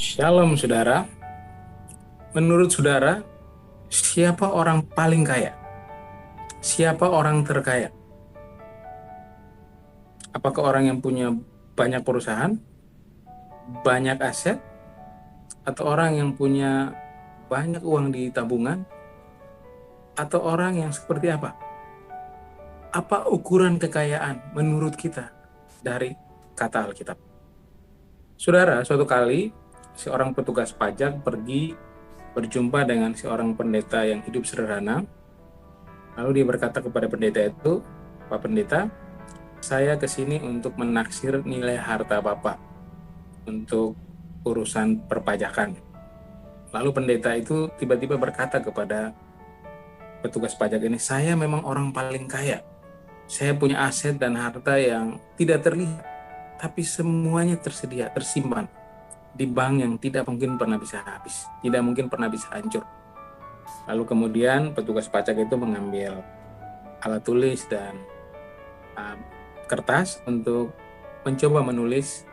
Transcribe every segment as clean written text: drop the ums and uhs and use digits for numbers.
Shalom saudara, menurut saudara, siapa orang paling kaya? Siapa orang terkaya? Apakah orang yang punya banyak perusahaan, banyak aset, atau orang yang punya banyak uang di tabungan, atau orang yang seperti apa? Apa ukuran kekayaan menurut kita dari kata Alkitab? Saudara, suatu kali seorang petugas pajak pergi berjumpa dengan seorang pendeta yang hidup sederhana. Lalu dia berkata kepada pendeta itu, "Pak Pendeta, saya kesini untuk menaksir nilai harta Bapak untuk urusan perpajakan." Lalu pendeta itu tiba-tiba berkata kepada petugas pajak ini, "Saya memang orang paling kaya. Saya punya aset dan harta yang tidak terlihat, tapi semuanya tersedia, tersimpan di bank yang tidak mungkin pernah bisa habis, tidak mungkin pernah bisa hancur." Lalu kemudian petugas pajak itu mengambil alat tulis dan kertas untuk mencoba menulis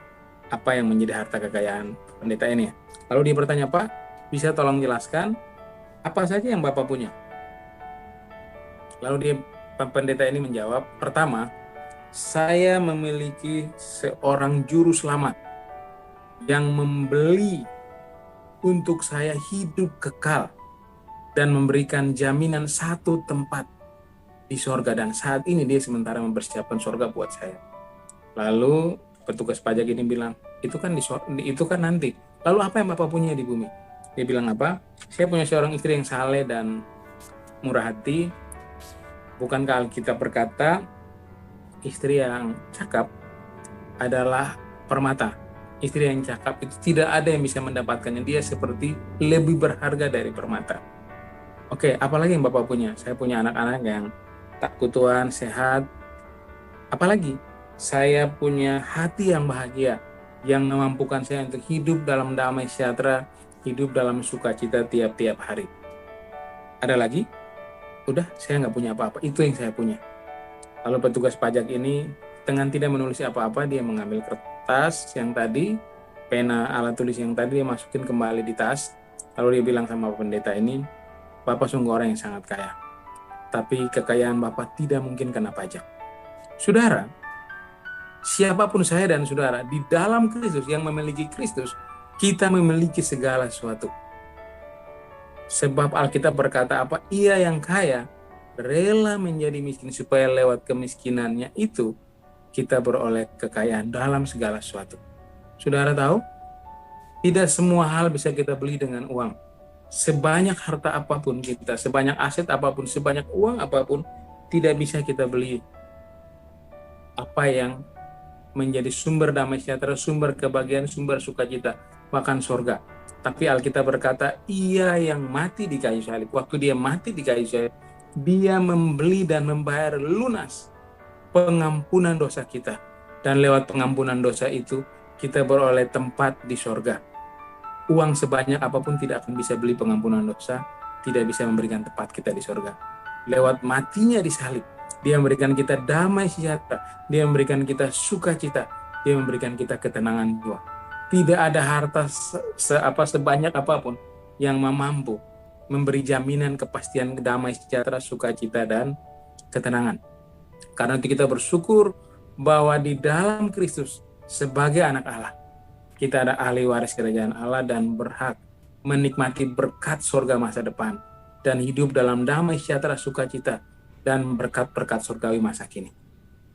apa yang menjadi harta kekayaan pendeta ini. Lalu dia bertanya, "Pak, bisa tolong jelaskan apa saja yang Bapak punya?" Lalu pendeta ini menjawab, "Pertama, saya memiliki seorang juru selamat yang membeli untuk saya hidup kekal dan memberikan jaminan satu tempat di sorga, dan saat ini dia sementara mempersiapkan sorga buat saya." Lalu petugas pajak ini bilang, itu kan nanti. Lalu apa yang Bapak punya di bumi? Dia bilang apa? "Saya punya seorang istri yang saleh dan murah hati. Bukankah Alkitab berkata, istri yang cakap adalah permata. Istri yang cakap itu tidak ada yang bisa mendapatkannya. Dia seperti lebih berharga dari permata." Oke, apalagi yang Bapak punya? "Saya punya anak-anak yang takut Tuhan, sehat. Apalagi? Saya punya hati yang bahagia, yang memampukan saya untuk hidup dalam damai sejahtera, hidup dalam sukacita tiap-tiap hari. Ada lagi?" "Udah, saya nggak punya apa-apa. Itu yang saya punya." Lalu petugas pajak ini dengan tidak menulis apa-apa, dia mengambil kertas yang tadi, pena alat tulis yang tadi, dia masukin kembali di tas. Lalu dia bilang sama pendeta ini, "Bapak sungguh orang yang sangat kaya, tapi kekayaan Bapak tidak mungkin kena pajak." Saudara, siapapun saya dan saudara, di dalam Kristus, yang memiliki Kristus, kita memiliki segala sesuatu. Sebab Alkitab berkata apa? Ia yang kaya rela menjadi miskin supaya lewat kemiskinannya itu kita beroleh kekayaan dalam segala sesuatu. Saudara tahu, tidak semua hal bisa kita beli dengan uang. Sebanyak harta apapun kita, sebanyak aset apapun, sebanyak uang apapun, tidak bisa kita beli apa yang menjadi sumber damai sejahtera, sumber kebahagiaan, sumber sukacita, bahkan surga. Tapi Alkitab berkata, ia yang mati di kayu salib. Waktu dia mati di kayu salib, dia membeli dan membayar lunas pengampunan dosa kita. Dan lewat pengampunan dosa itu, kita beroleh tempat di surga. Uang sebanyak apapun tidak akan bisa beli pengampunan dosa, tidak bisa memberikan tempat kita di surga. Lewat matinya di salib, dia memberikan kita damai sejahtera, dia memberikan kita sukacita, dia memberikan kita ketenangan jiwa. Tidak ada harta sebanyak apapun yang mampu memberi jaminan kepastian damai sejahtera, sukacita, dan ketenangan. Karena itu kita bersyukur bahwa di dalam Kristus sebagai anak Allah, kita ada ahli waris kerajaan Allah dan berhak menikmati berkat surga masa depan dan hidup dalam damai sejahtera, sukacita, dan berkat-berkat surgawi masa kini.